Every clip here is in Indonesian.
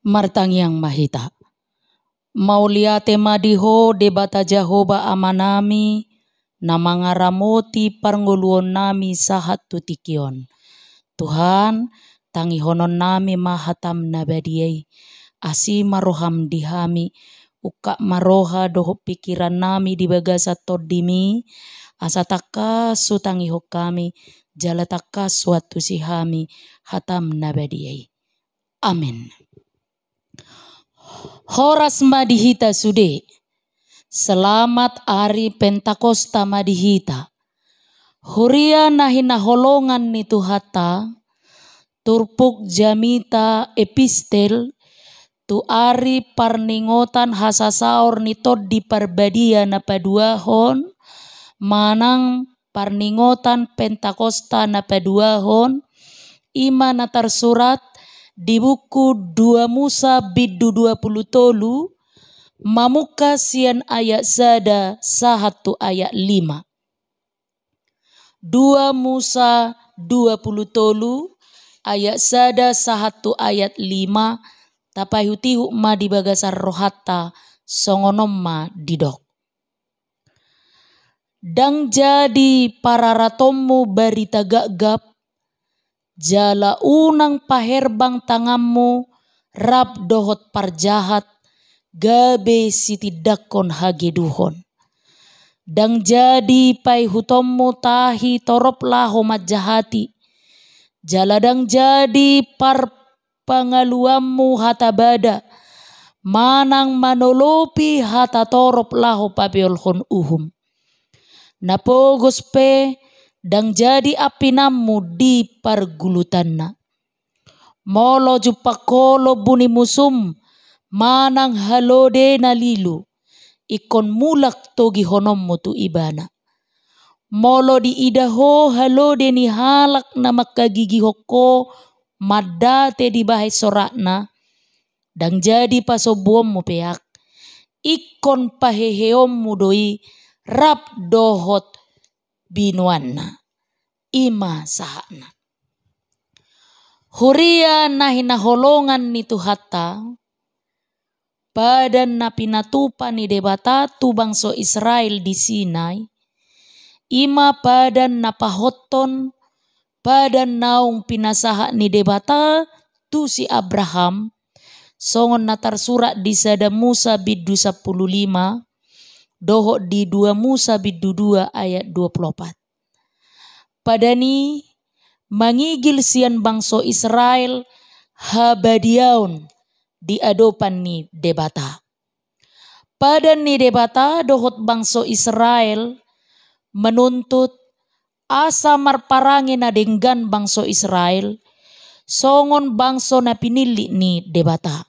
Martangyang mahita. Mauliate madiho debata Jehovah amanami na mga ramoti parnguluon nami sahat tutikion. Tuhan, tangihonon nami mahatam na badiyay. Asi maroham dihami, uka maroha doho pikiran nami di bagasa todimi, asataka sutangiho kami, jalataka suatu sihami, hatam na badiyay. Amin. Horas madihita sude. Selamat hari Pentakosta madihita. Huria nahinaholongan ni Tuhata. Turpuk jamita epistel. Tu ari parningotan hasasaor ni tod di parbadia na paduahon. Manang parningotan Pentakosta na paduahon. Ima na tersurat di buku 2 Musa biddu 20 tolu, mamuka sian ayat sada 1 ayat 5. 2 Musa 20 tolu, ayat sada 1 ayat 5, tapai hutihu ma di bagasar rohata songonom ma didok. Dang jadi pararatommu barita gagap, jala unang paherbang tanganmu, rab dohot parjahat, gabe sitidakon hageduhon. Dang jadi pai hutommu tahi torop laho majahati, jala dang jadi par pangaluammu hata bada, manang manolopi hata torop laho pabeolhon uhum. Napogos pe dang jadi apinammu di pargulutanna. Molo jupakolo buni musum manang halode na lilu. Ikon mulak togi honommu tu ibana. Molo di idaho halode ni halak na makagigi hoko madate di bahai sorakna. Dang jadi pasobuommu peak. Ikon paheheommu doi rap dohot binuanna. Ima sahana. Huria nahinaholongan ni Tuhata. Badan na pinatupa ni debata tu bangso Israel di Sinai. Ima badan na pahoton. Badan naung pinasaha ni debata tu si Abraham. Songon na tersurat di sada Musa biddu 15. Doho di 2 Musa biddu 2 ayat 24. Padani mangigil sian bangso Israel habadiaun di adopan ni debata. Padan ni debata dohot bangso Israel menuntut asa marparangi na denggan bangso Israel songon bangso na pinili ni debata.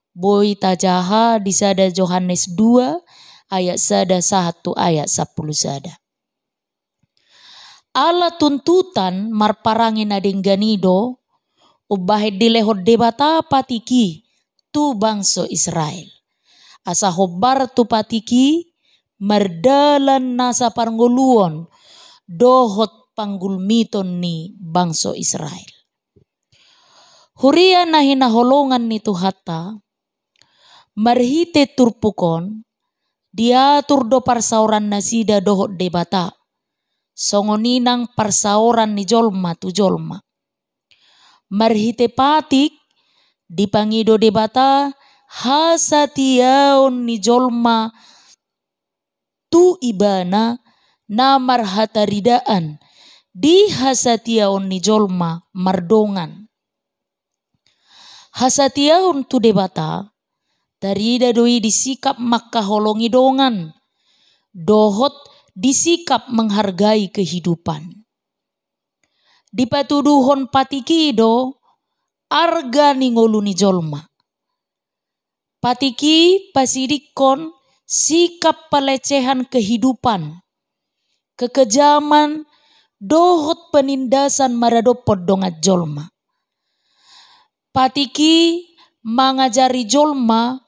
Boy tajaha di sada Yohanes 2 ayat sada 1 ayat 10 sada. Ala tuntutan marparangi na dengganido ubahe dilehot debata patiki tu bangso Israel. Asa hobar tu patiki mardalan nasa parnguluon dohot panggulmiton ni bangso Israel. Huria na hinaholongan ni Tuhata marhite turpukon diatur do parsauran nasida dohot debata. Songoninang parsauran ni jolma tu jolma. Marhite patik dipangido debata hasatiaon ni jolma tu ibana na marhataridaan di hasatiaon ni jolma mardongan. Hasatiaon tu debata tarida doi disikap makaholongi dongan. Dohot disikap menghargai kehidupan. Dipatuduhon patikido arga ningolu ni jolma. Patiki pasidikon sikap pelecehan kehidupan. Kekejaman dohot penindasan maradopod dongat jolma. Patiki mengajari jolma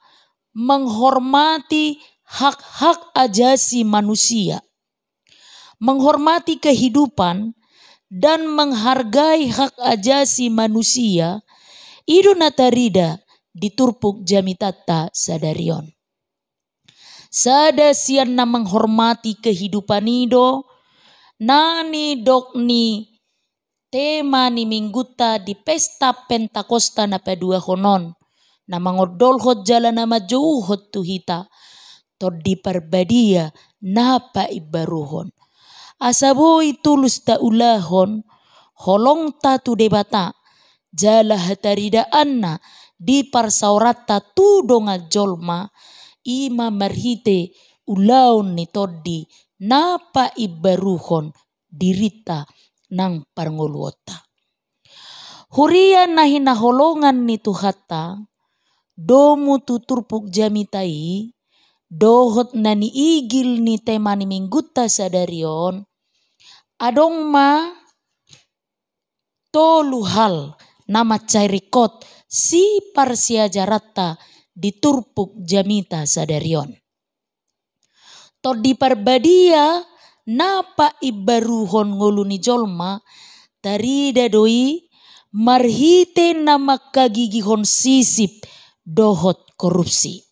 menghormati hak-hak ajasi manusia. Menghormati kehidupan dan menghargai hak ajasi manusia. Idu natarida diturpuk jamitata sadarion. Sada sian na menghormati kehidupan ido, nani dok ni tema ni mingguta di pesta Pentakosta na padua honon, na mangodolhot jalan nama jauhot tuhita, to di perbadia napa ibaruhon. Asaboi tulus ta ulahon, holong ta tu debata, jala hataridaan na di parsaurata tu donga jolma, ima marhite ulaun ni toddi napa ibaruhon dirita nang parngoluota. Hurian na hinaholongan ni tuhata, domu tuturpuk jamitai, dohot na niigil ni tema ni mingguta sadarion, adong ma tolu hal nama cairikot si parsiajarata diturpuk jamita sadarion. To di parbadia napa ibaruhon ngoluni jolma tarida doi marhite nama kagigihon sisip dohot korupsi.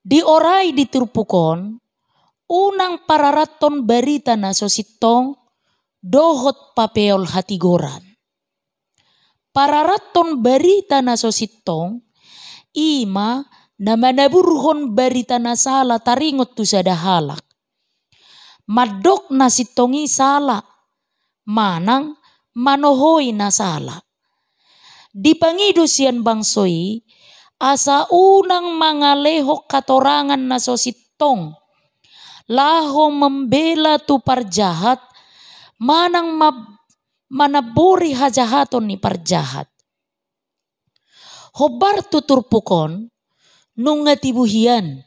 Di orai diturpukon unang pararaton barita na sositong dohot papeol hatigoran. Pararaton barita na sositong ima na manaburhon barita na sala taringot tu sadahalak. Madok na sitongi sala, manang manohoy na sala. Dipangido siyan bangsoi, asa unang mga lehok katorangan na sositong, laho membela tu parjahat, manang manabori hajahaton ni parjahat. Hobar tuturpukon, nung ngatibuhian,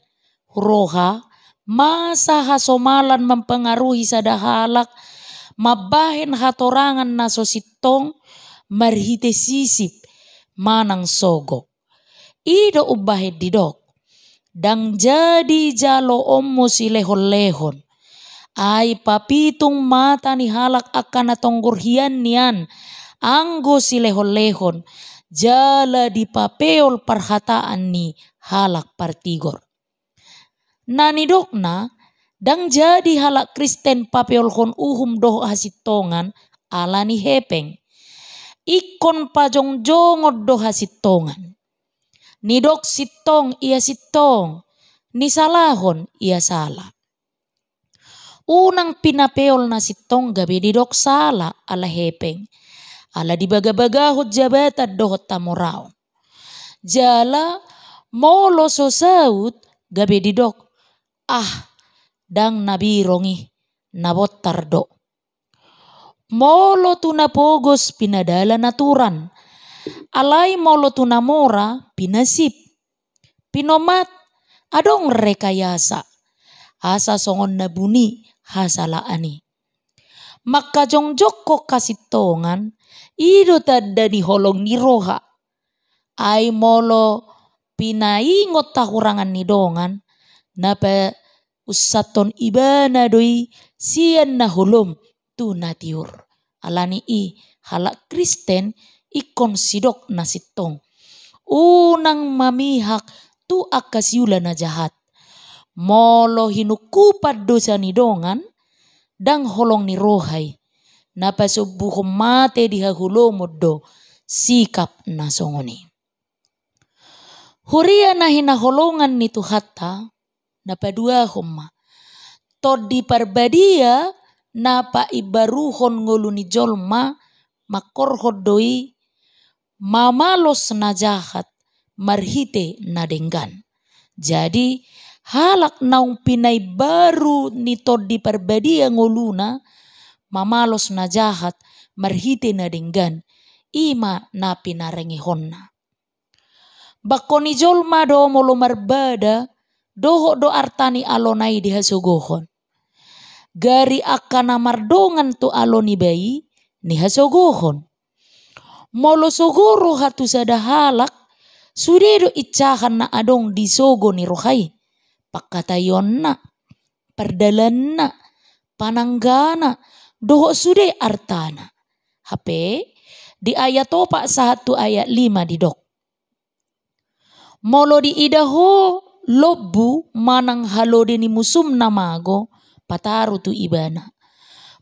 roha, masa hasomalan mempengaruhi sadahalak, mabahen hatorangan na sositong, marhite sisip, manang sogok. Ido ubahe didok, dang jadi jalo ommo si lehon-lehon, ay papitung mata ni halak akan natonggurhian nian, anggo si lehon-lehon, jala di papeol parhataan ni halak partigor. Nani dokna, dang jadi halak Kristen papeol hon uhum doh hasitongan ala ni hepeng. Ikon pajong-jongot doh hasitongan. Ni dok sitong ia sitong, ni salahon ia salah. Unang pinapeol na sitong gabi di dok sala ala hepeng. Ala dibaga-bagahot jabatan dohot tamorao. Jala molo sosaut gabi di dok. Dang nabirongi nabotar do. Molo tu napogos pinadala naturan. Alay molo tu namora pinasip. Pinomat adong rekayasa. Asa songon nabuni hasalaani. Makajongjok ko kasitongan, ido tada ni holong ni roha. Ay molo pinaingot tahurangan ni dongan, napa usaton ibana doi sian na holom tu natiur. Alani halak Kristen ikon sidok na sitong. Unang mamihak tu akasiula na jahat. Molo hinukupad dosa ni dongan, dang holong ni rohay, napasubuhom mate dihahulomod do sikap na songoni. Huria na hinaholongan ni tuhata, napadua humma, to di parbadia napa ibaruhon ngulu ni jolma, makorhod doi, mamalos na jahat, marhite na denggan. Jadi halak naung pinay baru ni tod di parbadia ngoluna, mamalos na jahat, marhite na denggan, ima na pinarengihon na. Bako ni jolma do molo marbada, doho do artani alonai dihasogohon. Gari akan mardongan tu aloni bayi, ni hasogohon. Molo sogoro hatu sadahalak, sudedo icahan na adong disogo ni rohai. Pakatayon na, perdalan na, pananggana, doho sude artana. Hape di ayat 4 1 ayat 5 di dok. Molo di idaho lobu manang halode ni musum namago pataru tu ibana.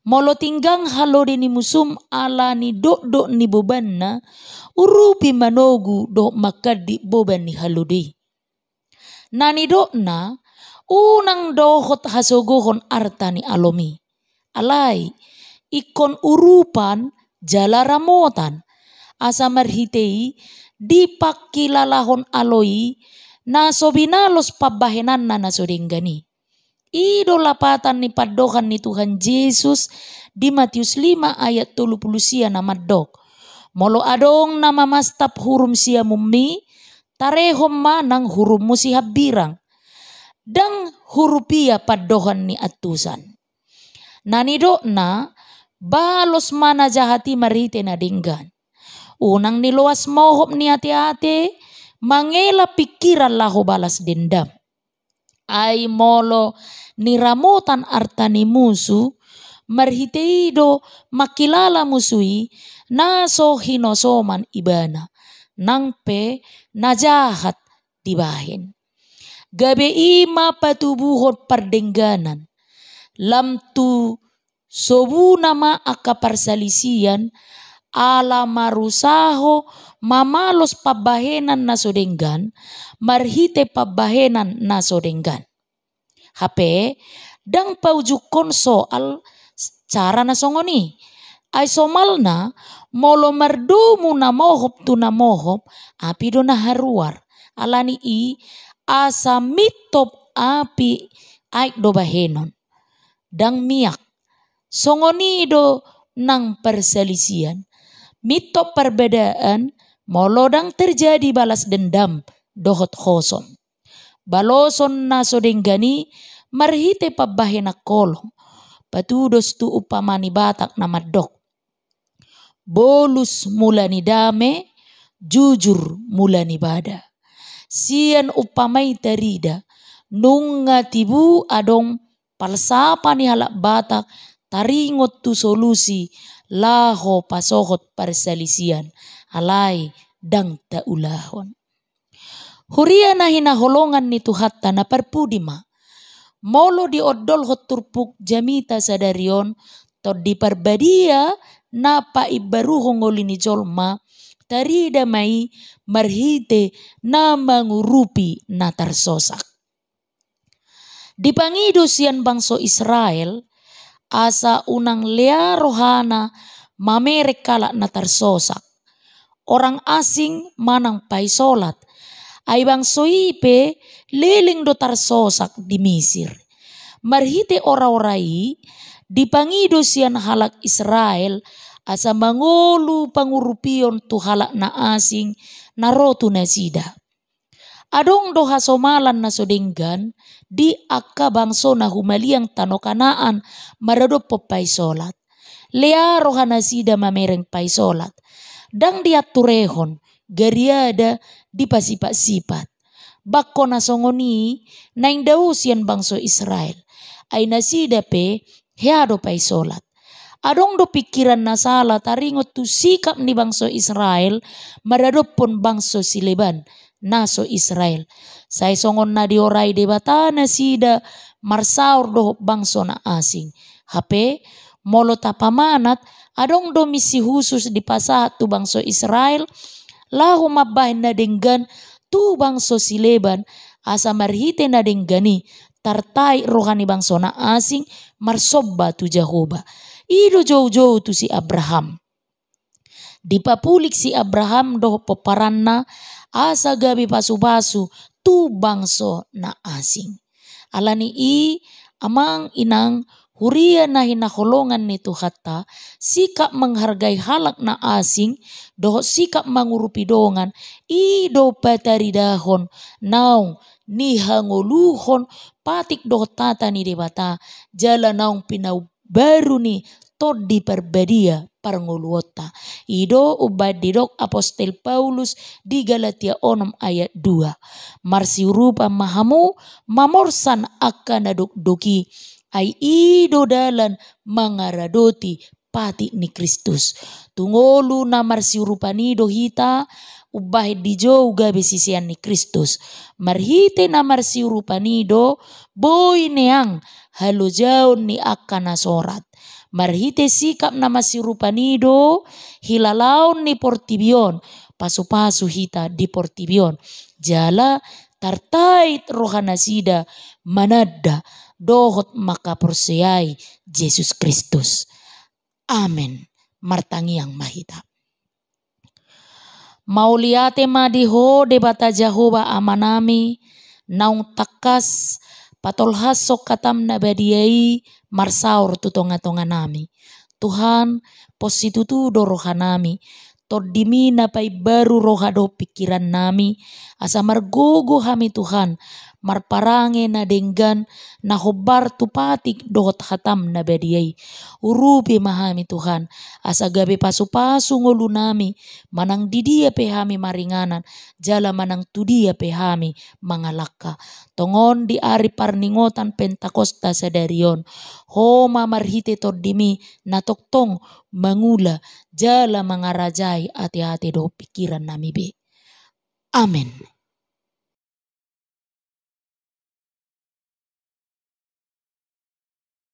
Molo tinggang halode ni musum ala ni dok ni boban na urupi manogu do makadi boban ni halode. Nani dok na unang dohot hasogohon arta ni alomi. Alai ikon urupan jala ramotan asa marhitei dipakilalahon aloi na sobinalos pabahenan na nasodenggani. Ido lapatan ni padokan ni Tuhan Yesus di Matius 5 ayat 30 sia na maddok. Molo adong na mamastap hurum sia mummi tarehom manang hurum musi habirang. Dang hurupia padokan ni atusan. Nanido na balos mana jahati marite na dinggan. Unang niluas mohop ni ate-ate mangela pikiran laho balas dendam. Ay molo niramutan arta ni musu marhiteido makilala musui naso hinosoman ibana nangpe najahat dibahin. Gabe ima patubuhot pardengganan lam tu sobu nama aka parsalisian ala marusaho mamalos pabahenan na sodenggan marhite pabahenan na sodenggan. Hape dang paujukon soal cara na songoni. Ay somal na molo mardumu na mohop tu na mohop api do na haruar. Alani i asa mitop api aik do bahenon. Dang miak songoni do nang perselisian. Mitop perbedaan molo dang terjadi balas dendam dohot khoson. Baloson na sodenggani marhite pabahena kolong. Patudos tu upamani batak na maddok. Bolus mulani dame, jujur mulani bada. Sian upamai terida, nunga tibu adong palsapa ni halak batak taringot tu solusi laho pasohot perselisian alai dang taulahon. Huria na hinaholongan ni Tuhatta na perpudima. Molo di odol hot turpuk jamita sadarion to di perbadia na paibaruhong olini jolma tarida mai marhite na mangurupi na tarsosak. Dipangido sian bangso Israel asa unang lea rohana mamerek kalak na tarsosak. Orang asing manang paisolat. Ay bangso ipe liling do tarsosak di Mesir. Marhite ora-orai dipangido sian halak Israel asa mangolu pangurupion tu halak na asing narotu na sida. Adong do hasomalan na sodenggan di akka bangso na humaliang tano kanaan maradop paisolat. Lea rohana sida mamereng paisolat. Dang diaturehon gariada di pasipat-sipat. Bakko na songoni naing dausian bangso Israel. Ay nasida pe heado paisolat. Adong do pikiran na sala taringot tu sikap ni bangso Israel maradopon bangso Sileban naso Israel. Say songon na dioray debata na sida marsaur do bangso na asing. Hape molo tapamanat adong do misi khusus di pasahat tu bangso Israel lahu mabahin na denggan tu bangso Sileban asa marhite na denggani tartai rohani bangso na asing marsobba tu Jehovah. Ido jauh-jauh tu si Abraham. Dipapulik si Abraham do peparanna asa gabi pasu-pasu tu bangso na asing. Alani i amang inang huria na hinaholongan ni Tuhatta sikap menghargai halak na asing doh sikap mangurupi dongan i do pataridahon naung ni hangoluhon patik doh tata ni debata jala naung pinau baru ni tod di perbadia parngoluota. Ido ubadidok apostel Paulus di Galatia 6 ayat 2. Marsiurupa mahamu mamorsan akan nadok-doki ay ido dalan mangaradoti pati ni Kristus. Tungolu na marsiurupa nido hita ubah di juga besisian ni Kristus. Marhite na marsiurupanido boy neang halujaon ni akan nasorat. Marhite sikap na masirupanido hilalaon ni portibion pasu-pasu hita di portibion. Jala tartait rohana sida manada dohot maka perseai Yesus Kristus. Amen. Martangi yang mahita. Mauliate madiho debata Jehovah amanami naung takas patolhas sok katam nabadiai marsaur tutonga-tonga nami. Tuhan positutu do rohanami tordimi napai baru rohado pikiran nami asa margogo hami Tuhan marparange na denggan na hobar tupatik dohot hatam na badiai urupi mahami Tuhan asa gabe pasu-pasu ngolu nami manang didia pehami maringanan jala manang tudia pehami mangalaka tongon di ari parningotan Pentakosta sadarion homa marhite tordimi na toktong mangula jala mangarajai ati-ati do pikiran nami be. Amen.